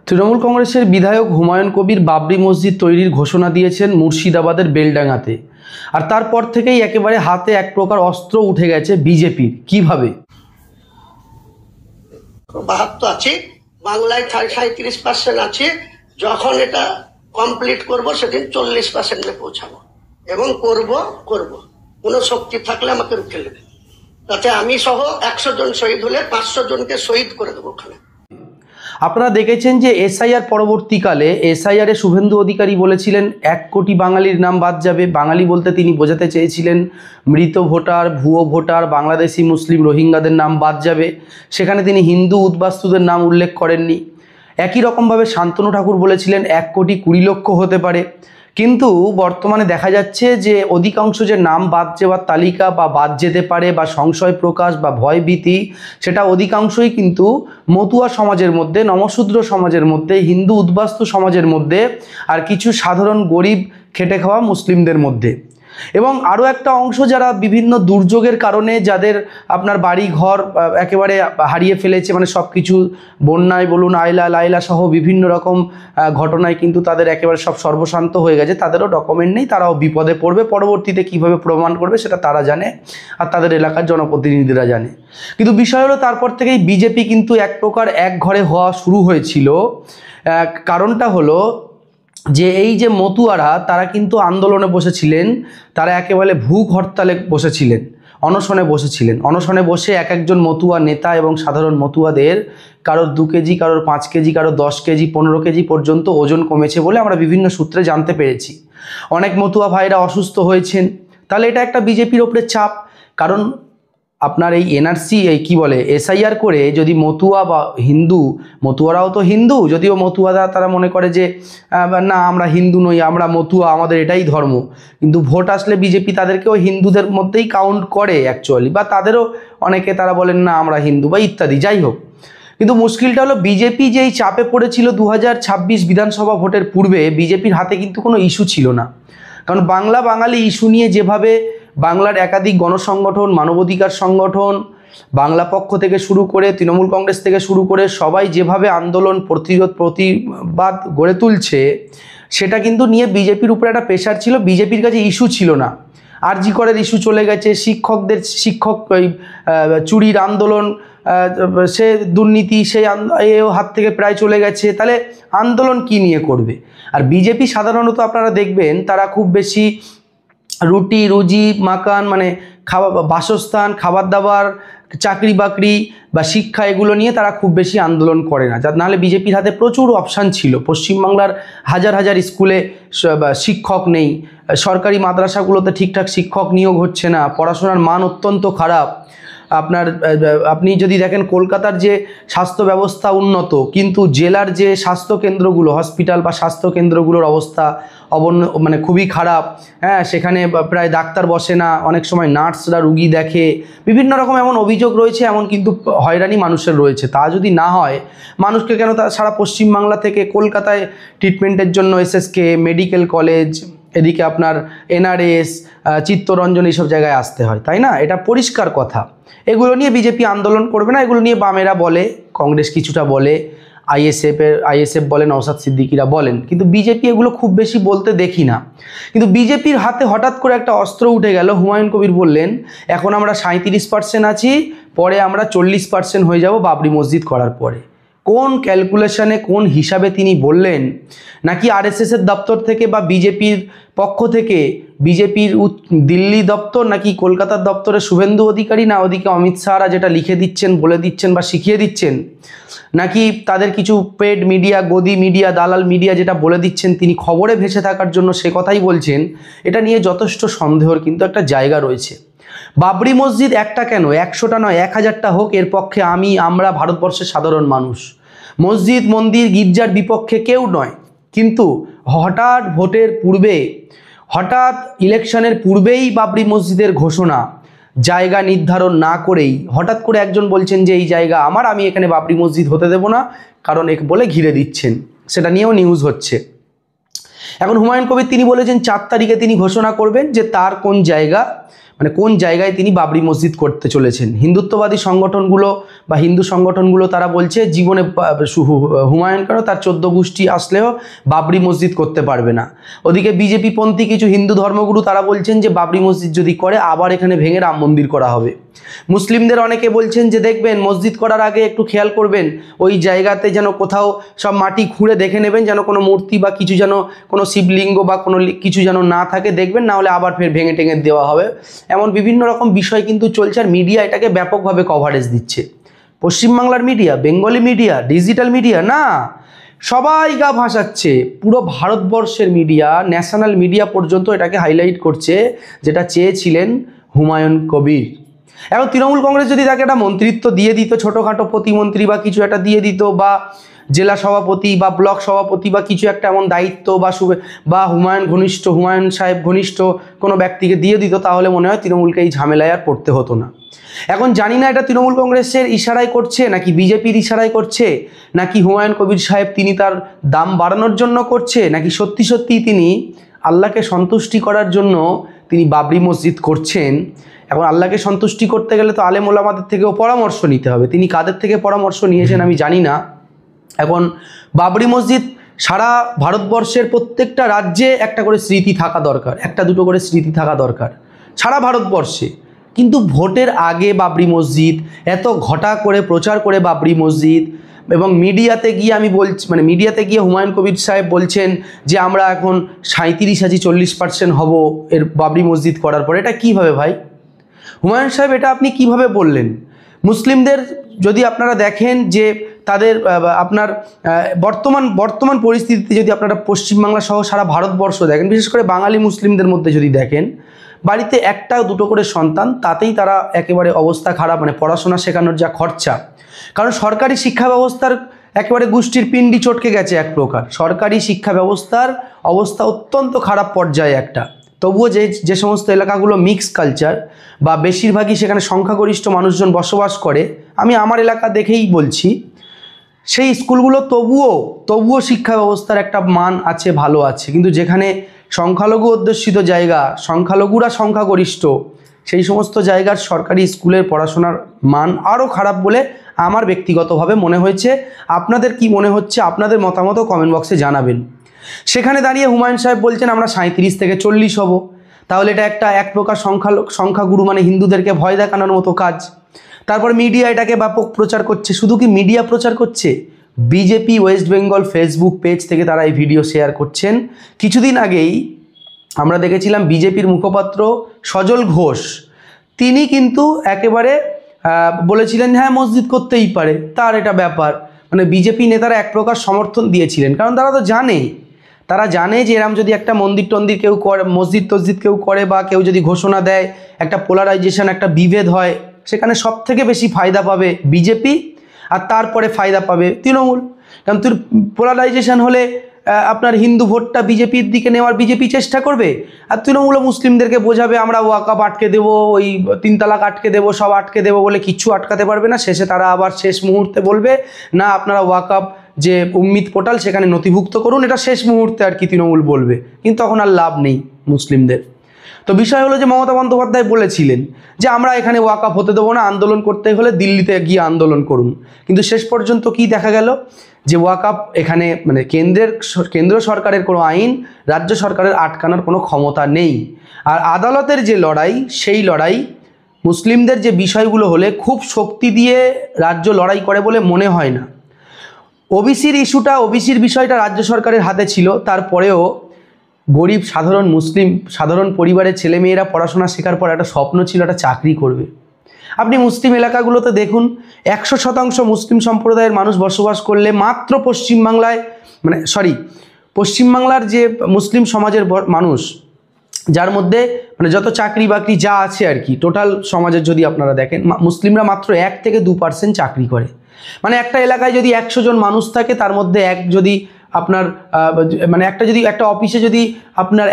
তৃণমূল কংগ্রেসের বিধায়ক হুমায়ুন কবির বাবরি মসজিদ তৈরির ঘোষণা দিয়েছেন মুর্শিদাবাদের বেলডাঙ্গাতে। আর তারপর থেকেই একেবারে হাতে এক প্রকার অস্ত্র উঠে গেছে বিজেপির। কিভাবে? 72 আছে, বাংলায় 37% আছে। যখন এটা কমপ্লিট করব সেদিন 40% পৌঁছাবো এবং করব কোনো শক্তি থাকলে আমাকে রুখে নেবে, তাতে আমি সহ 100 জন শহীদ হলে 500 জনকে শহীদ করে দেবো ওখানে। আপনারা দেখেছেন যে এসআইআর পরবর্তীকালে এসআইআর এ শুভেন্দু অধিকারী বলেছিলেন 1 কোটি বাঙালির নাম বাদ যাবে। বাঙালি বলতে তিনি বোঝাতে চেয়েছিলেন মৃত ভোটার, ভুয়ো ভোটার, বাংলাদেশি মুসলিম রোহিঙ্গাদের নাম বাদ যাবে। সেখানে তিনি হিন্দু উদ্বাস্তুদের নাম উল্লেখ করেননি। একই রকমভাবে শান্তনু ঠাকুর বলেছিলেন 1 কোটি 20 লক্ষ হতে পারে। কিন্তু বর্তমানে দেখা যাচ্ছে যে অধিকাংশ যে নাম বাদ যাওয়ার তালিকা বা বাদ যেতে পারে বা সংশয় প্রকাশ বা ভয়ভীতি, সেটা অধিকাংশই কিন্তু মতুয়া সমাজের মধ্যে, নমশূদ্র সমাজের মধ্যে, হিন্দু উদ্বাস্তু সমাজের মধ্যে, আর কিছু সাধারণ গরিব খেটে খাওয়া মুসলিমদের মধ্যে। এবং আরও একটা অংশ যারা বিভিন্ন দুর্যোগের কারণে যাদের আপনার বাড়ি ঘর একেবারে হারিয়ে ফেলেছে, মানে সব কিছু বন্যায় বলুন, আয়লা লাইলা সহ বিভিন্ন রকম ঘটনায় কিন্তু তাদের একেবারে সব সর্বশান্ত হয়ে গেছে, তাদেরও ডকুমেন্ট নেই, তারাও বিপদে পড়বে। পরবর্তীতে কিভাবে প্রমাণ করবে সেটা তারা জানে আর তাদের এলাকার জনপ্রতিনিধিরা জানে। কিন্তু বিষয় হলো তারপর থেকেই বিজেপি কিন্তু এক প্রকার এক ঘরে হওয়া শুরু হয়েছিল। কারণটা হলো যে এই যে মতুয়ারা তারা কিন্তু আন্দোলনে বসেছিলেন, তারা একেবারে ভূখ হরতালে বসেছিলেন, অনশনে বসেছিলেন। অনশনে বসে এক একজন মতুয়া নেতা এবং সাধারণ মতুয়াদের কারোর 2 কেজি, কারোর 5 কেজি, কারোর 10 কেজি, 15 কেজি পর্যন্ত ওজন কমেছে বলে আমরা বিভিন্ন সূত্রে জানতে পেরেছি। অনেক মতুয়া ভাইরা অসুস্থ হয়েছেন। তাহলে এটা একটা বিজেপির ওপরে চাপ। কারণ আপনার এই এনআরসি কি বলে এসআইআর করে যদি মতুয়া বা হিন্দু, মতুয়ারাও তো হিন্দু, যদিও মতুয়ারা তারা মনে করে যে না আমরা হিন্দু নই, আমরা মতুয়া, আমাদের এটাই ধর্ম, কিন্তু ভোট আসলে বিজেপি তাদেরকেও হিন্দুদের মধ্যেই কাউন্ট করে অ্যাকচুয়ালি, বা তাদেরও অনেকে তারা বলেন না আমরা হিন্দু বা ইত্যাদি। যাই হোক, কিন্তু মুশকিলটা হলো বিজেপি যেই চাপে পড়েছিল 2026 বিধানসভা ভোটের পূর্বে, বিজেপির হাতে কিন্তু কোনো ইস্যু ছিল না। কারণ বাংলা বাঙালি ইস্যু নিয়ে যেভাবে বাংলার একাধিক গণসংগঠন, মানবাধিকার সংগঠন, বাংলা পক্ষ থেকে শুরু করে তৃণমূল কংগ্রেস থেকে শুরু করে সবাই যেভাবে আন্দোলন, প্রতিবাদ গড়ে তুলছে, সেটা কিন্তু নিয়ে বিজেপির উপরে একটা প্রেশার ছিল। বিজেপির কাছে ইস্যু ছিল না। আরজি করের ইস্যু চলে গেছে, শিক্ষক চুরির আন্দোলন, সে দুর্নীতি সেই হাত থেকে প্রায় চলে গেছে। তাহলে আন্দোলন কি নিয়ে করবে? আর বিজেপি সাধারণত আপনারা দেখবেন তারা খুব বেশি রুটি রুজি মাকান, মানে বাসস্থান, খাবার দাবার, চাকরি বাকরি বা শিক্ষা, এগুলো নিয়ে তারা খুব বেশি আন্দোলন করে না। নাহলে বিজেপির হাতে প্রচুর অপশান ছিল। পশ্চিমবাংলার হাজার হাজার স্কুলে শিক্ষক নেই, সরকারি মাদ্রাসাগুলোতে ঠিকঠাক শিক্ষক নিয়োগ হচ্ছে না, পড়াশোনার মান অত্যন্ত খারাপ। আপনি যদি দেখেন কলকাতার যে স্বাস্থ্য ব্যবস্থা উন্নত, কিন্তু জেলার যে স্বাস্থ্যকেন্দ্রগুলো, হসপিটাল বা স্বাস্থ্যকেন্দ্রগুলোর অবস্থা মানে খুবই খারাপ। হ্যাঁ, সেখানে প্রায় ডাক্তার বসে না, অনেক সময় নার্সরা রুগী দেখে, বিভিন্ন রকম এমন অভিযোগ রয়েছে, এমন কিন্তু হয়রানি মানুষের রয়েছে। তা যদি না হয়, মানুষকে কেন সারা পশ্চিমবাংলা থেকে কলকাতায় ট্রিটমেন্টের জন্য এসএসকে মেডিকেল কলেজ, এদিকে আপনার এনআরএস, চিত্তরঞ্জন, এইসব জায়গায় আসতে হয়, তাই না? এটা পরিষ্কার কথা। এগুলো নিয়ে বিজেপি আন্দোলন করবে না। এগুলো নিয়ে বামেরা বলে, কংগ্রেস কিছুটা বলে, আইএসএফ বলেন, নওশাদ সিদ্দিকীরা বলেন, কিন্তু বিজেপি এগুলো খুব বেশি বলতে দেখি না। কিন্তু বিজেপির হাতে হঠাৎ করে একটা অস্ত্র উঠে গেল। হুমায়ুন কবির বললেন এখন আমরা 37% আছি, পরে আমরা 40% হয়ে যাব বাবরি মসজিদ করার পরে। কোন ক্যালকুলেশনে, কোন হিসাবে তিনি বললেন? নাকি আরএসএসের দপ্তর থেকে বা বিজেপির পক্ষ থেকে, বিজেপির দিল্লি দপ্তর নাকি কলকাতার দপ্তরে শুভেন্দু অধিকারী, না ওদিকে অমিত শাহরা যেটা লিখে দিচ্ছেন, বলে দিচ্ছেন বা শিখিয়ে দিচ্ছেন, নাকি তাদের কিছু পেড মিডিয়া, গদি মিডিয়া, দালাল মিডিয়া যেটা বলে দিচ্ছেন তিনি খবরে ভেসে থাকার জন্য সে কথাই বলছেন? এটা নিয়ে যথেষ্ট সন্দেহর কিন্তু একটা জায়গা রয়েছে। বাবরি মসজিদ একটা কেন, 100টা নয়, 1000টা হোক, এর পক্ষে আমরা ভারতবর্ষের সাধারণ মানুষ। মসজিদ, মন্দির, গির্জার বিপক্ষে কেউ নয়। কিন্তু হঠাৎ ভোটের পূর্বে, হঠাৎ ইলেকশনের পূর্বেই বাবরি মসজিদের ঘোষণা, জায়গা নির্ধারণ না করেই হঠাৎ করে একজন বলছেন যে এই জায়গা আমার, আমি এখানে বাবরি মসজিদ হতে দেব না, কারণ এক বলে ঘিরে দিচ্ছেন। সেটা নিয়েও নিউজ হচ্ছে। এখন হুমায়ুন কবির তিনি বলেছেন 4 তারিখে তিনি ঘোষণা করবেন যে তার কোন জায়গা মানে কোন জায়গায় তিনি বাবরি মসজিদ করতে চলেছেন। হিন্দুত্ববাদী সংগঠনগুলো বা হিন্দু সংগঠনগুলো তারা বলছে জীবনে হুমায়ুন কেন তার 14 গোষ্ঠী আসলেও বাবরি মসজিদ করতে পারবে না। ওদিকে বিজেপি পন্থী কিছু হিন্দু ধর্মগুরু তারা বলছেন যে বাবরি মসজিদ যদি করে আবার এখানে ভেঙে রাম মন্দির করা হবে। মুসলিমদের অনেকে বলছেন যে দেখবেন মসজিদ করার আগে একটু খেয়াল করবেন ওই জায়গাতে যেন কোথাও সব মাটি খুঁড়ে দেখে নেবেন যেন কোনো মূর্তি বা কিছু যেন কোনো শিবলিঙ্গ বা কোনো কিছু যেন না থাকে দেখবেন, না হলে আবার ফের ভেঙে টেঙে দেওয়া হবে। এমন বিভিন্ন রকম বিষয় কিন্তু চলছে আর মিডিয়া এটাকে ব্যাপকভাবে কভারেজ দিচ্ছে। পশ্চিমবাংলার media, Bengali media, digital media না, সবাই গা ভাসাচ্ছে। পুরো ভারতবর্ষের মিডিয়া, ন্যাশনাল মিডিয়া পর্যন্ত এটাকে হাইলাইট করছে যেটা চেয়েছিলেন হুমায়ুন কবির। এখন তৃণমূল কংগ্রেস যদি তাকে একটা মন্ত্রিত্ব দিয়ে দিত, ছোটোখাটো প্রতিমন্ত্রী বা কিছু একটা দিয়ে দিত, বা জেলা সভাপতি বা ব্লক সভাপতি বা কিছু একটা এমন দায়িত্ব বা হুমায়ুন সাহেব ঘনিষ্ঠ কোনো ব্যক্তিকে দিয়ে দিত, তাহলে মনে হয় তৃণমূলকে এই ঝামেলায় আর পড়তে হতো না। এখন জানি না এটা তৃণমূল কংগ্রেসের ইশারায় করছে নাকি বিজেপির ইশারায় করছে, নাকি হুমায়ুন কবির সাহেব তিনি তার দাম বাড়ানোর জন্য করছে, নাকি সত্যি সত্যিই তিনি আল্লাহকে সন্তুষ্টি করার জন্য তিনি বাবরি মসজিদ করছেন। এখন আল্লাহকে সন্তুষ্টি করতে গেলে তো আলেম ওলামাদের থেকেও পরামর্শ নিতে হবে। তিনি কাদের থেকে পরামর্শ নিয়েছেন আমি জানি না। এখন বাবরি মসজিদ সারা ভারতবর্ষের প্রত্যেকটা রাজ্যে একটা করে স্মৃতি থাকা দরকার, একটা দুটো করে স্মৃতি থাকা দরকার সারা ভারতবর্ষে। কিন্তু ভোটের আগে বাবরি মসজিদ, এত ঘটা করে প্রচার করে বাবরি মসজিদ, এবং মিডিয়াতে গিয়ে মিডিয়াতে গিয়ে হুমায়ুন কবির সাহেব বলছেন যে আমরা এখন 37-40% হব এর বাবরি মসজিদ করার পরে। এটা কীভাবে ভাই হুমায়ুন সাহেব, এটা আপনি কিভাবে বললেন? মুসলিমদের যদি আপনারা দেখেন যে তাদের আপনার বর্তমান পরিস্থিতিতে যদি আপনারা পশ্চিমবাংলা সহ সারা ভারতবর্ষ দেখেন, বিশেষ করে বাঙালি মুসলিমদের মধ্যে যদি দেখেন, বাড়িতে একটা দুটো করে সন্তান, তাতেই তারা একেবারে অবস্থা খারাপ। মানে পড়াশোনা শেখানোর যা খরচা, কারণ সরকারি শিক্ষা ব্যবস্থার একেবারে গোষ্ঠীর পিণ্ডি চটকে গেছে এক প্রকার। সরকারি শিক্ষা ব্যবস্থার অবস্থা অত্যন্ত খারাপ পর্যায়ে একটা। তবুও যে সমস্ত এলাকাগুলো মিক্স কালচার বা বেশিরভাগই সেখানে সংখ্যাগরিষ্ঠ মানুষজন বসবাস করে, আমি আমার এলাকা দেখেই বলছি, সেই স্কুলগুলো তবুও শিক্ষা ব্যবস্থার একটা মান আছে, ভালো আছে। কিন্তু যেখানে সংখ্যালঘু অধ্যুষিত জায়গা, সংখ্যালঘুরা সংখ্যাগরিষ্ঠ, সেই সমস্ত জায়গার সরকারি স্কুলের পড়াশোনার মান আরও খারাপ বলে আমার ব্যক্তিগতভাবে মনে হয়েছে। আপনাদের কি মনে হচ্ছে? আপনাদের মতামতও কমেন্ট বক্সে জানাবেন। সেখানে দাঁড়িয়ে হুমায়ুন সাহেব বলছেন আমরা 37-40 হব। তাহলে এটা এক প্রকার সংখ্যাগুরু মানে হিন্দুদেরকে ভয় দেখানোর মতো কাজ। তারপর মিডিয়া এটাকে ব্যাপক প্রচার করছে। শুধু কি মিডিয়া প্রচার করছে, BJP West Bengal Facebook page থেকে তারা এই ভিডিও শেয়ার করছেন। কিছুদিন আগেই আমরা দেখেছিলাম বিজেপির মুখপাত্র সজল ঘোষ, তিনি কিন্তু একেবারে বলেছিলেন হ্যাঁ মসজিদ করতেই পারে, তার এটা ব্যাপার। মানে বিজেপি নেতারা এক প্রকার সমর্থন দিয়েছিলেন, কারণ তারা জানে যে এরম যদি একটা মন্দির টন্দির কেউ করে, মসজিদ টসজিদ কেউ করে, বা কেউ যদি ঘোষণা দেয়, একটা পোলারাইজেশন, একটা বিভেদ হয়, সেখানে সব থেকে বেশি ফায়দা পাবে বিজেপি, আর তারপরে ফায়দা পাবে তৃণমূল। কারণ পোলারাইজেশন হলে আপনার হিন্দু ভোটটা বিজেপির দিকে নেওয়ার বিজেপি চেষ্টা করবে, আর তৃণমূল মুসলিমদেরকে বোঝাবে আমরা ওয়াকআপ আটকে দেবো, ওই 3 তালাক আটকে দেবো, সব আটকে দেবো বলে কিচ্ছু আটকাতে পারবে না। শেষে তারা আবার শেষ মুহূর্তে বলবে না আপনারা ওয়াকআপ যে উম্মিদ পোর্টাল সেখানে নথিভুক্ত করুন, এটা শেষ মুহূর্তে আর কি তৃণমূল বলবে, কিন্তু তখন আর লাভ নেই মুসলিমদের। তো বিষয় হলো যে মমতা বন্দ্যোপাধ্যায় বলেছিলেন যে আমরা এখানে ওয়াকআপ হতে দেবো না, আন্দোলন করতে হলে দিল্লিতে গিয়ে আন্দোলন করুন। কিন্তু শেষ পর্যন্ত কি দেখা গেল যে ওয়াকআপ এখানে মানে কেন্দ্র সরকারের কোনো আইন রাজ্য সরকারের আটকানোর কোনো ক্ষমতা নেই। আর আদালতের যে লড়াই, সেই লড়াই মুসলিমদের যে বিষয়গুলো হলে খুব শক্তি দিয়ে রাজ্য লড়াই করে বলে মনে হয় না। ওবিসির বিষয়টা রাজ্য সরকারের হাতে ছিল, তারপরেও গরিব সাধারণ পরিবারের ছেলেমেয়েরা পড়াশোনা শেখার পর একটা স্বপ্ন ছিল একটা চাকরি করবে। আপনি মুসলিম এলাকাগুলোতে দেখুন 100% মুসলিম সম্প্রদায়ের মানুষ বসবাস করলে মাত্র পশ্চিমবাংলার যে মুসলিম সমাজের মানুষ, যার মধ্যে মানে যত চাকরি বাকরি যা আছে আর কি, টোটাল সমাজের যদি আপনারা দেখেন, মুসলিমরা মাত্র 1-2% চাকরি করে। মানে একটা এলাকায় যদি 100 জন মানুষ থাকে, তার মধ্যে একটা অফিসে যদি আপনার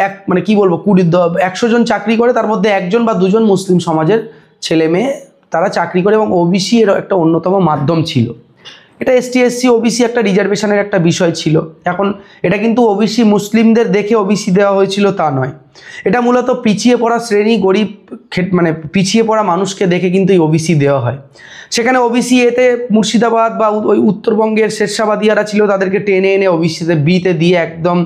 100 জন চাকরি করে, তার মধ্যে 1 জন বা 2 জন মুসলিম সমাজের ছেলে মেয়ে তারা চাকরি করে, এবং ওবিসি এর একটা অন্যতম মাধ্যম ছিল। এটা এসটি এসসি ওবিসি একটা রিজার্ভেশনের একটা বিষয় ছিল। এখন এটা কিন্তু ওবিসি মুসলিমদের দেখে ওবিসি দেওয়া হয়েছিল তা নয়, এটা মূলত পিছিয়ে পড়া শ্রেণী, গরিব মানে পিছিয়ে পড়া মানুষকে দেখে কিন্তু এই ওবিসি দেওয়া হয়। সেখানে ওবিসি এতে মুর্শিদাবাদ বা ওই উত্তরবঙ্গের শেরশাবাদিয়ারা ছিল, তাদেরকে টেনে এনে ওবিসিতে বিতে দিয়ে একদম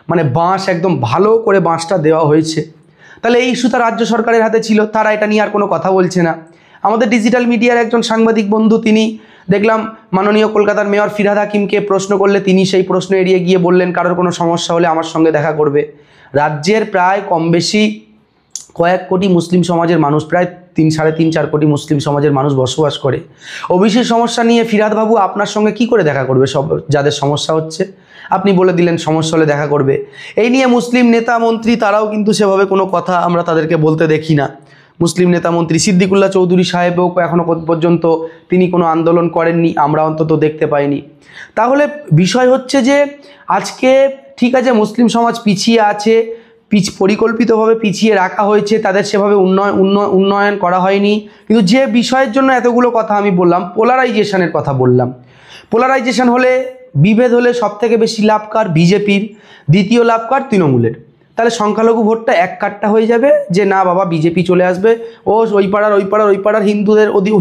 মানে বাঁশ, একদম ভালো করে বাঁশটা দেওয়া হয়েছে। তাহলে এই ইস্যুটা রাজ্য সরকারের হাতে ছিল, তারা এটা নিয়ে আর কোনো কথা বলছে না। আমাদের ডিজিটাল মিডিয়ার একজন সাংবাদিক বন্ধু, তিনি দেখলাম মাননীয় কলকাতার মেয়র ফিরহাদ হাকিমকে প্রশ্ন করলে তিনি সেই প্রশ্ন এড়িয়ে গিয়ে বললেন কারোর কোনো সমস্যা হলে আমার সঙ্গে দেখা করবে। রাজ্যের প্রায় কম বেশি কয়েক কোটি মুসলিম সমাজের মানুষ, প্রায় 3-4.5 কোটি মুসলিম সমাজের মানুষ বসবাস করে। ওবিসির সমস্যা নিয়ে ফিরহাদ বাবু আপনার সঙ্গে কি করে দেখা করবে? সব যাদের সমস্যা হচ্ছে আপনি বলে দিলেন সমস্যা হলে দেখা করবে। এই নিয়ে মুসলিম নেতা মন্ত্রী তারাও কিন্তু সেভাবে কোনো কথা আমরা তাদেরকে বলতে দেখি না। মুসলিম নেতা মন্ত্রী সিদ্দিকুল্লাহ চৌধুরী সাহেবও এখনও পর্যন্ত তিনি কোনো আন্দোলন করেননি, আমরা অন্তত দেখতে পাইনি। তাহলে বিষয় হচ্ছে যে আজকে ঠিক আছে মুসলিম সমাজ পিছিয়ে আছে, পরিকল্পিতভাবে পিছিয়ে রাখা হয়েছে, তাদের সেভাবে উন্নয়ন করা হয়নি। কিন্তু যে বিষয়ের জন্য এতগুলো কথা আমি বললাম, পোলারাইজেশনের কথা বললাম, পোলারাইজেশন হলে, বিভেদ হলে সবথেকে বেশি লাভ কার? বিজেপির, দ্বিতীয় লাভ কার? তৃণমূলের। তাহলে সংখ্যালঘু ভোটটা এক কাট্টা হয়ে যাবে যে না বাবা বিজেপি চলে আসবে, ও ওই পাড়ার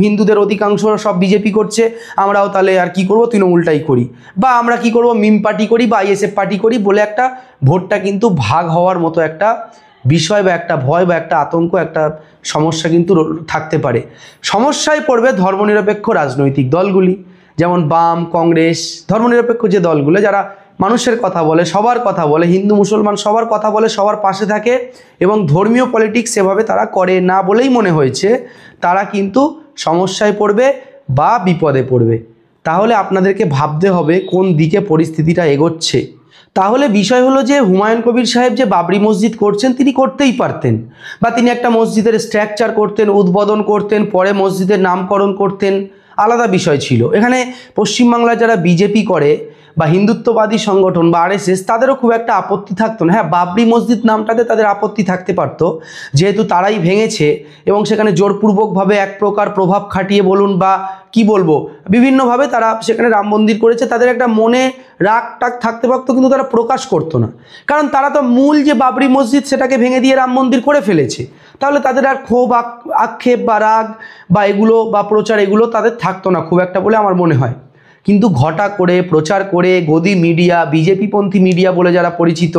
হিন্দুদের অধিকাংশ সব বিজেপি করছে, আমরাও তাহলে আর কি করব, তৃণমূলটাই করি, বা আমরা কি করব, মিম পার্টি করি বা আইএসএফ পার্টি করি বলে একটা ভোটটা কিন্তু ভাগ হওয়ার মতো একটা বিষয় বা একটা ভয় বা একটা আতঙ্ক, একটা সমস্যা কিন্তু থাকতে পারে। সমস্যায় পড়বে ধর্মনিরপেক্ষ রাজনৈতিক দলগুলি, যেমন বাম, কংগ্রেস, ধর্মনিরপেক্ষ যে দলগুলো যারা মানুষের কথা বলে, সবার কথা বলে, হিন্দু মুসলমান সবার কথা বলে, সবার পাশে থাকে এবং ধর্মীয় পলিটিক্স সেভাবে তারা করে না বলেই মনে হয়েছে, তারা কিন্তু সমস্যায় পড়বে বা বিপদে পড়বে। তাহলে আপনাদেরকে ভাবতে হবে কোন দিকে পরিস্থিতিটা এগোচ্ছে। তাহলে বিষয় হলো যে হুমায়ুন কবির সাহেব যে বাবরি মসজিদ করছেন তিনি করতেই পারতেন, বা তিনি একটা মসজিদের স্ট্রাকচার করতেন, উদ্বোধন করতেন, পরে মসজিদের নামকরণ করতেন, আলাদা বিষয় ছিল। এখানে পশ্চিমবাংলায় যারা বিজেপি করে বা হিন্দুত্ববাদী সংগঠন বা আরএসএস, তাদেরও খুব একটা আপত্তি থাকতো না। হ্যাঁ, বাবরি মসজিদ নামটাতে তাদের আপত্তি থাকতে পারতো, যেহেতু তারাই ভেঙেছে এবং সেখানে জোরপূর্বকভাবে এক প্রকার প্রভাব খাটিয়ে বলুন বা কি বলবো, বিভিন্নভাবে তারা সেখানে রাম মন্দির করেছে, তাদের একটা মনে রাগ টাগ থাকতে পারতো, কিন্তু তারা প্রকাশ করতো না, কারণ তারা তো মূল যে বাবরি মসজিদ সেটাকে ভেঙে দিয়ে রাম মন্দির করে ফেলেছে। তাহলে তাদের আর ক্ষোভ, আক্ষেপ বা রাগ বা এগুলো বা প্রচার এগুলো তাদের থাকতো না খুব একটা বলে আমার মনে হয়। কিন্তু ঘটা করে প্রচার করে গদি মিডিয়া, বিজেপিপন্থী মিডিয়া বলে যারা পরিচিত,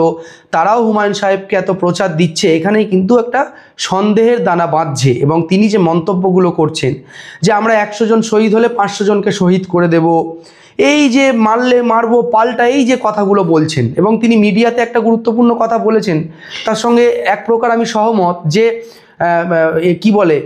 তারাও হুমায়ুন সাহেবকে এত প্রচার দিচ্ছে, এখানেই কিন্তু একটা সন্দেহের দানা বাঁধছে। এবং তিনি যে মন্তব্যগুলো করছেন যে আমরা 100 জন শহীদ হলে 500 জনকে শহীদ করে দেব, এই যে মারলে মারবো পাল্টা, এই যে কথাগুলো বলছেন, এবং তিনি মিডিয়াতে একটা গুরুত্বপূর্ণ কথা বলেছেন, তার সঙ্গে এক প্রকার আমি সহমত যে কি বলে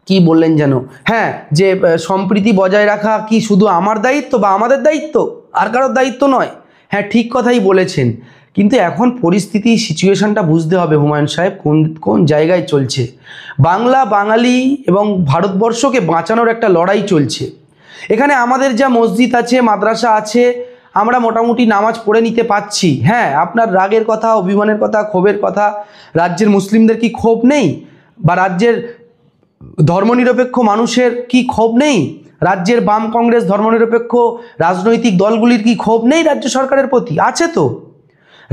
কি বললেন যেন, হ্যাঁ, যে সম্প্রীতি বজায় রাখা কি শুধু আমার দায়িত্ব বা আমাদের দায়িত্ব, আর কারোর দায়িত্ব নয়। হ্যাঁ, ঠিক কথাই বলেছেন, কিন্তু এখন পরিস্থিতি, সিচুয়েশনটা বুঝতে হবে হুমায়ুন সাহেব কোন জায়গায় চলছে। বাংলা, বাঙালি এবং ভারতবর্ষকে বাঁচানোর একটা লড়াই চলছে। এখানে আমাদের যা মসজিদ আছে, মাদ্রাসা আছে, আমরা মোটামুটি নামাজ পড়ে নিতে পাচ্ছি। হ্যাঁ, আপনার রাগের কথা, অভিমানের কথা, ক্ষোভের কথা, রাজ্যের মুসলিমদের কি ক্ষোভ নেই? বা রাজ্যের ধর্মনিরপেক্ষ মানুষের কি ক্ষোভ নেই? রাজ্যের বাম, কংগ্রেস, ধর্মনিরপেক্ষ রাজনৈতিক দলগুলির কি ক্ষোভ নেই রাজ্য সরকারের প্রতি? আছে তো।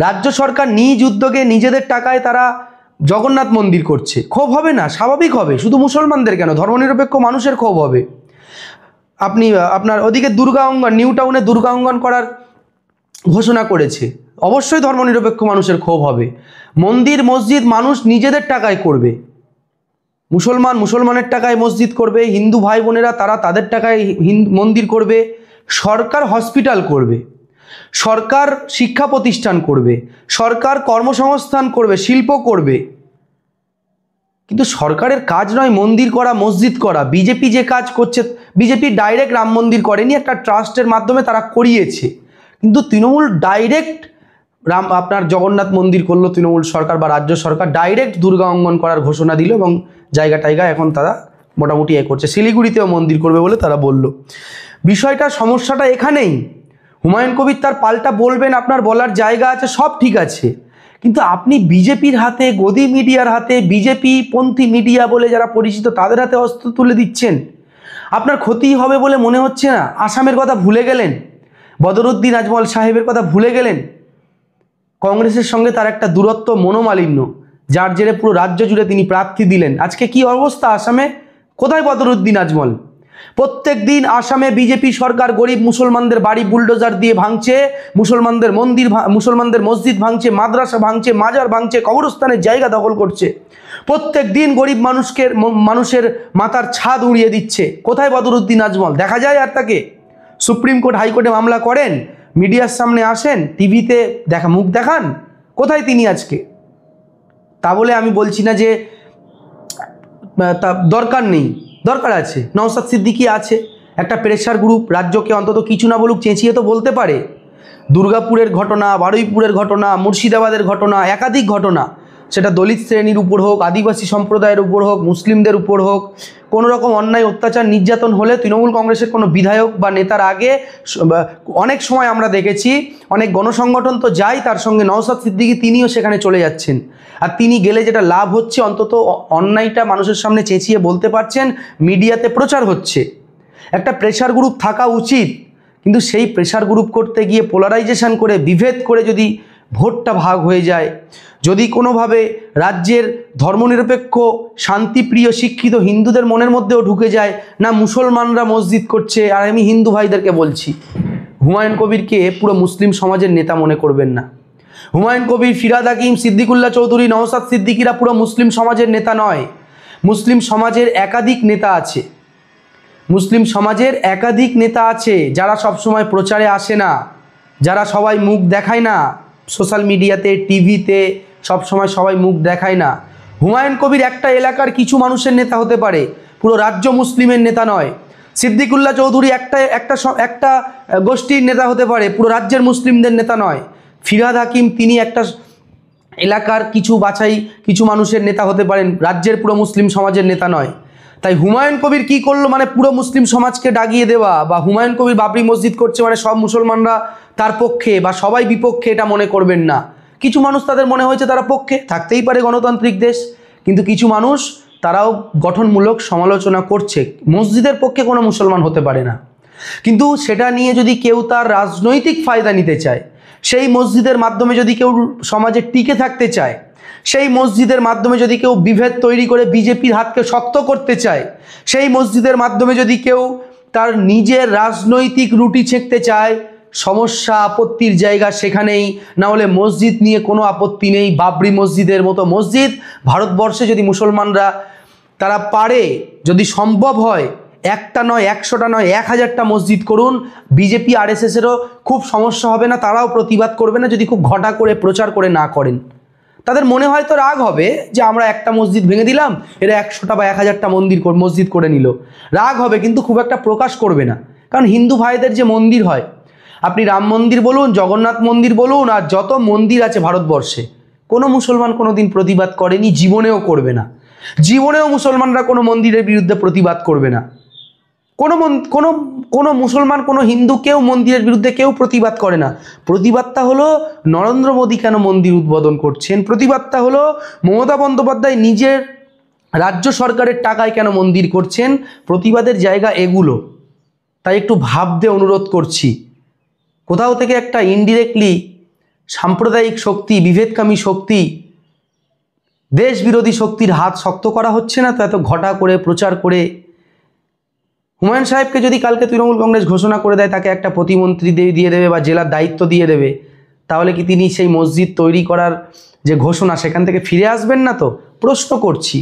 রাজ্য সরকার নিজ উদ্যোগে নিজেদের টাকায় তারা জগন্নাথ মন্দির করছে, ক্ষোভ হবে না? স্বাভাবিক হবে। শুধু মুসলমানদের কেন, ধর্মনিরপেক্ষ মানুষের ক্ষোভ হবে। আপনার ওদিকে দুর্গা অঙ্গন, নিউ টাউনে দুর্গা অঙ্গন করার ঘোষণা করেছে, অবশ্যই ধর্মনিরপেক্ষ মানুষের ক্ষোভ হবে। মন্দির মসজিদ মানুষ নিজেদের টাকায় করবে, মুসলমানের টাকায় মসজিদ করবে, হিন্দু ভাই বোনেরা তারা তাদের টাকায় মন্দির করবে, সরকার হসপিটাল করবে, সরকার শিক্ষা প্রতিষ্ঠান করবে, সরকার কর্মসংস্থান করবে, শিল্প করবে। কিন্তু সরকারের কাজ নয় মন্দির করা, মসজিদ করা। বিজেপি যে কাজ করছে, বিজেপি ডাইরেক্ট রাম মন্দির করেনি, একটা ট্রাস্টের মাধ্যমে তারা করিয়েছে। কিন্তু তৃণমূল ডাইরেক্ট আপনার জগন্নাথ মন্দির করলো, তৃণমূল সরকার বা রাজ্য সরকার ডাইরেক্ট দুর্গা অঙ্গন করার ঘোষণা দিল এবং জায়গায় এখন তারা মোটামুটি করছে। শিলিগুড়িতেও মন্দির করবে বলে তারা বলল। বিষয়টা, সমস্যাটা এখানেই। হুমায়ুন কবির তার পাল্টা বলবেন, আপনার বলার জায়গা আছে, সব ঠিক আছে, কিন্তু আপনি বিজেপির হাতে, গদি মিডিয়ার হাতে, বিজেপি পন্থী মিডিয়া বলে যারা পরিচিত, তাদের হাতে অস্ত্র তুলে দিচ্ছেন। আপনার ক্ষতি হবে বলে মনে হচ্ছে না? আসামের কথা ভুলে গেলেন, বদরুদ্দিন আজমল সাহেবের কথা ভুলে গেলেন। কংগ্রেসের সঙ্গে তার একটা দূরত্ব, মনোমালিন্য, যার জেরে পুরো রাজ্য জুড়ে তিনি প্রার্থী দিলেন। আজকে কি অবস্থা আসামে? কোথায় বদরুদ্দিন আজমল? প্রত্যেক দিন আসামে বিজেপি সরকার গরিব মুসলমানদের বাড়ি বুলডোজার দিয়ে ভাঙছে, মুসলমানদের মন্দির, মুসলমানদের মসজিদ ভাঙছে, মাদ্রাসা ভাঙছে, মাজার ভাঙছে, কবরস্থানের জায়গা দখল করছে। প্রত্যেক দিন গরিব মানুষের মাথার ছাদ উড়িয়ে দিচ্ছে। কোথায় বদরুদ্দিন আজমল? দেখা যায় আর তাকে? সুপ্রিম কোর্ট, হাইকোর্টে মামলা করেন, মিডিয়ার সামনে আসেন, টিভিতে মুখ দেখান, কোথায় তিনি আজকে? তা বলে আমি বলছি না যে তা দরকার নেই, দরকার আছে। নওশাদ সিদ্দিকী আছে, একটা প্রেসার গ্রুপ, রাজ্যকে অন্তত কিছু না বলুক চেঁচিয়ে তো বলতে পারে। দুর্গাপুরের ঘটনা, বারুইপুরের ঘটনা, মুর্শিদাবাদের ঘটনা, একাধিক ঘটনা, সেটা দলিত শ্রেণীর উপর হোক, আদিবাসী সম্প্রদায়ের উপর হোক, মুসলিমদের উপর হোক, কোনো রকম অন্যায় অত্যাচার নির্যাতন হলে তৃণমূল কংগ্রেসের কোনো বিধায়ক বা নেতার আগে অনেক সময় আমরা দেখেছি, অনেক গণসংগঠন তো যায়, তার সঙ্গে নওশাদ সিদ্দিকী তিনিও সেখানে চলে যাচ্ছেন। আর তিনি গেলে যেটা লাভ হচ্ছে, অন্তত অন্যায়টা মানুষের সামনে চেঁচিয়ে বলতে পারছেন, মিডিয়াতে প্রচার হচ্ছে। একটা প্রেসার গ্রুপ থাকা উচিত, কিন্তু সেই প্রেসার গ্রুপ করতে গিয়ে পোলারাইজেশন করে, বিভেদ করে যদি ভোটটা ভাগ হয়ে যায়, যদি কোনোভাবে রাজ্যের ধর্মনিরপেক্ষ, শান্তিপ্রিয়, শিক্ষিত হিন্দুদের মনের মধ্যেও ঢুকে যায় না মুসলমানরা মসজিদ করছে। আর আমি হিন্দু ভাইদেরকে বলছি, হুমায়ুন কবিরকে পুরো মুসলিম সমাজের নেতা মনে করবেন না। হুমায়ুন কবির, ফিরহাদ হাকিম, সিদ্দিকুল্লাহ চৌধুরী, নওশাদ সিদ্দিকীরা পুরো মুসলিম সমাজের নেতা নয়। মুসলিম সমাজের একাধিক নেতা আছে, মুসলিম সমাজের একাধিক নেতা আছে যারা সবসময় প্রচারে আসে না, যারা সবাই মুখ দেখায় না, সোশ্যাল মিডিয়াতে, টিভিতে সবসময় সবাই মুখ দেখায় না। হুমায়ুন কবির একটা এলাকার কিছু মানুষের নেতা হতে পারে, পুরো রাজ্য মুসলিমের নেতা নয়। সিদ্দিকুল্লাহ চৌধুরী একটা গোষ্ঠীর নেতা হতে পারে, পুরো রাজ্যের মুসলিমদের নেতা নয়। ফিরহাদ হাকিম তিনি একটা এলাকার কিছু মানুষের নেতা হতে পারেন, রাজ্যের পুরো মুসলিম সমাজের নেতা নয়। তাই হুমায়ুন কবির কি করলো মানে পুরো মুসলিম সমাজকে ডাগিয়ে দেওয়া, বা হুমায়ুন কবির বাবরি মসজিদ করছে মানে সব মুসলমানরা তার পক্ষে বা সবাই বিপক্ষে, এটা মনে করবেন না। কিছু মানুষ তাদের মনে হয়েছে তারা পক্ষে, থাকতেই পারে, গণতান্ত্রিক দেশ। কিন্তু কিছু মানুষ তারাও গঠনমূলক সমালোচনা করছে। মসজিদের পক্ষে কোনো মুসলমান হতে পারে না, কিন্তু সেটা নিয়ে যদি কেউ তার রাজনৈতিক ফায়দা নিতে চায়, সেই মসজিদের মাধ্যমে যদি কেউ সমাজে টিকে থাকতে চায়, সেই মসজিদের মাধ্যমে যদি কেউ বিভেদ তৈরি করে বিজেপির হাতকে শক্ত করতে চায়, সেই মসজিদের মাধ্যমে যদি কেউ তার নিজের রাজনৈতিক রুটি ছেঁকতে চায়, সমস্যা, আপত্তির জায়গা সেখানেই। না হলে মসজিদ নিয়ে কোনো আপত্তি নেই। বাবরি মসজিদের মতো মসজিদ ভারতবর্ষে যদি মুসলমানরা তারা পারে, যদি সম্ভব হয়, একটা নয়, 100টা নয়, 1000টা মসজিদ করুন, বিজেপি আরএসএসেরও খুব সমস্যা হবে না, তারাও প্রতিবাদ করবে না যদি খুব ঘটা করে প্রচার করে না করেন। তাদের মনে হয়তো রাগ হবে যে আমরা একটা মসজিদ ভেঙে দিলাম, এরা 100টা বা 1000টা মসজিদ করে নিল, রাগ হবে, কিন্তু খুব একটা প্রকাশ করবে না। কারণ হিন্দু ভাইদের যে মন্দির হয়, আপনি রাম মন্দির বলুন, জগন্নাথ মন্দির বলুন, আর যত মন্দির আছে ভারতবর্ষে, কোনো মুসলমান কোনো দিন প্রতিবাদ করেনি, জীবনেও করবে না। জীবনেও মুসলমানরা কোনো মন্দিরের বিরুদ্ধে প্রতিবাদ করবে না। কোনো মুসলমান, কোনো হিন্দু, কেউ মন্দিরের বিরুদ্ধে কেউ প্রতিবাদ করে না। প্রতিবাদটা হলো নরেন্দ্র মোদী কেন মন্দির উদ্বোধন করছেন, প্রতিবাদটা হলো মমতা বন্দ্যোপাধ্যায় নিজের রাজ্য সরকারের টাকায় কেন মন্দির করছেন। প্রতিবাদের জায়গা এগুলো। তাই একটু ভাবতে অনুরোধ করছি, কোথাও থেকে একটা ইনডিরেক্টলি সাম্প্রদায়িক শক্তি, বিভেদকামী শক্তি, দেশ বিরোধী শক্তির হাত শক্ত করা হচ্ছে না তো এত ঘটা করে প্রচার করে। হুমায়ুন সাহেবকে যদি কালকে তৃণমূল কংগ্রেস ঘোষণা করে দেয়, তাকে একটা প্রতিমন্ত্রী দিয়ে দেবে বা জেলার দায়িত্ব দিয়ে দেবে, তাহলে কি তিনি সেই মসজিদ তৈরি করার যে ঘোষণা সেখান থেকে ফিরে আসবেন না? তো প্রশ্ন করছি,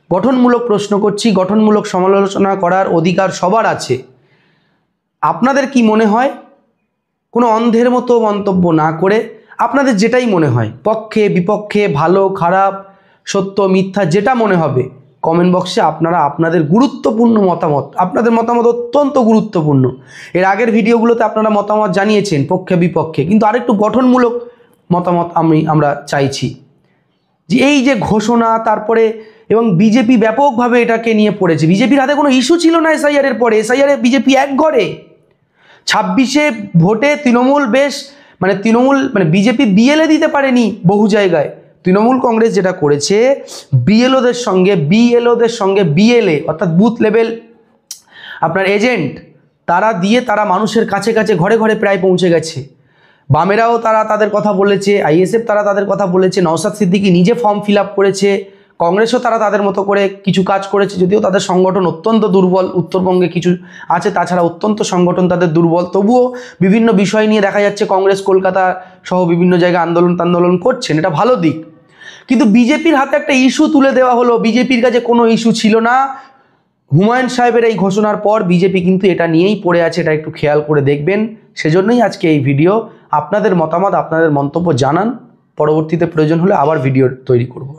গঠনমূলক প্রশ্ন করছি। গঠনমূলক সমালোচনা করার অধিকার সবার আছে। আপনাদের কি মনে হয়? কোনো অন্ধের মতো মন্তব্য না করে আপনাদের যেটাই মনে হয়, পক্ষে বিপক্ষে, ভালো খারাপ, সত্য মিথ্যা, যেটা মনে হবে কমেন্ট বক্সে আপনারা আপনাদের গুরুত্বপূর্ণ মতামত, আপনাদের মতামত অত্যন্ত গুরুত্বপূর্ণ। এর আগের ভিডিওগুলোতে আপনারা মতামত জানিয়েছেন পক্ষে বিপক্ষে, কিন্তু আরেকটু গঠনমূলক মতামত আমরা চাইছি। যে এই যে ঘোষণা, তারপরে এবং বিজেপি ব্যাপকভাবে এটাকে নিয়ে পড়েছে। বিজেপির হাতে কোনো ইস্যু ছিল না এসআইআরের পরে। এসআইআরে বিজেপি এক ঘরে। 26শে ভোটে তৃণমূল বিজেপি বিএলএ দিতে পারেনি বহু জায়গায়। তৃণমূল কংগ্রেস যেটা করেছে, বিএলওদের সঙ্গে বিএলএ অর্থাৎ বুথ লেভেল আপনার এজেন্ট, তারা দিয়ে তারা মানুষের কাছে কাছে ঘরে ঘরে প্রায় পৌঁছে গেছে। বামেরাও তারা তাদের কথা বলেছে, আইএসএফ তারা তাদের কথা বলেছে, নওশাদ সিদ্দিকী নিজে ফর্ম ফিল আপ করেছে, কংগ্রেসও তারা তাদের মতো করে কিছু কাজ করেছে, যদিও তাদের সংগঠন অত্যন্ত দুর্বল, উত্তরবঙ্গে কিছু আছে, তাছাড়া অত্যন্ত সংগঠন তাদের দুর্বল, তবুও বিভিন্ন বিষয় নিয়ে দেখা যাচ্ছে কংগ্রেস কলকাতা সহ বিভিন্ন জায়গায় আন্দোলন করছেন, এটা ভালো দিক। কিন্তু বিজেপির হাতে একটা ইস্যু তুলে দেওয়া হলো, বিজেপির কাছে কোনো ইস্যু ছিল না। হুমায়ুন সাহেবের এই ঘোষণার পর বিজেপি কিন্তু এটা নিয়েই পড়ে আছে, এটা একটু খেয়াল করে দেখবেন। সেজন্যই আজকে এই ভিডিও। আপনাদের মতামত, আপনাদের মন্তব্য জানান, পরবর্তীতে প্রয়োজন হলে আবার ভিডিও তৈরি করব।